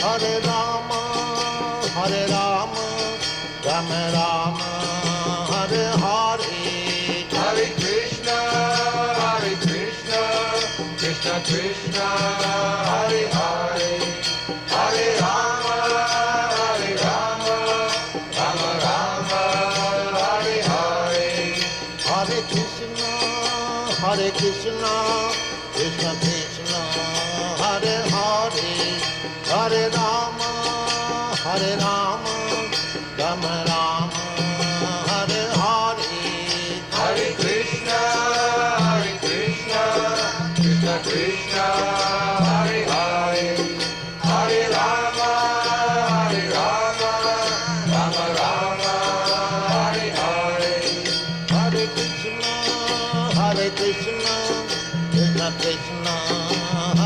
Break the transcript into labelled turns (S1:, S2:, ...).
S1: Hare Rama, Hare Rama, Rama Rama, Hare Hare.
S2: Hare Krishna, Krishna Krishna, Hare Hare, Hare Rama, Rama Rama, Hare Hare.
S1: Hare Krishna, Krishna